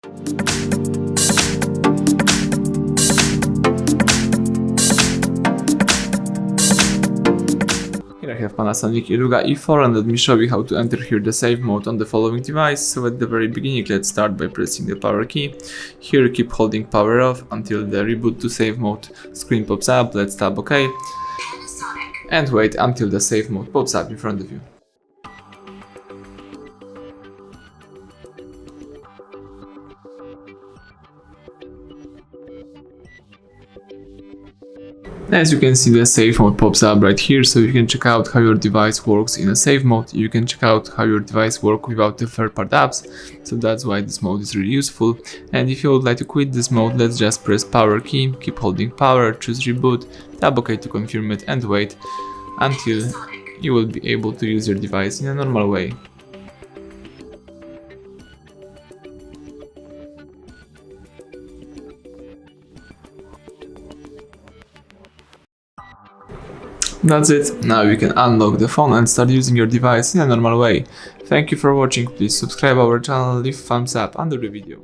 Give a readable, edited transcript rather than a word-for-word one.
Here I have PANASONIC Eluga A4 and let me show you how to enter here the save mode on the following device. So at the very beginning, let's start by pressing the power key. Here keep holding power off until the reboot to save mode screen pops up. Let's tap OK and wait until the save mode pops up in front of you. As you can see, the save mode pops up right here, so you can check out how your device works in a save mode. You can check out how your device works without the third-party apps, so that's why this mode is really useful. And if you would like to quit this mode, let's just press power key, keep holding power, choose reboot, tap OK to confirm it and wait until you will be able to use your device in a normal way. That's it, now you can unlock the phone and start using your device in a normal way. Thank you for watching, please subscribe our channel, leave thumbs up under the video.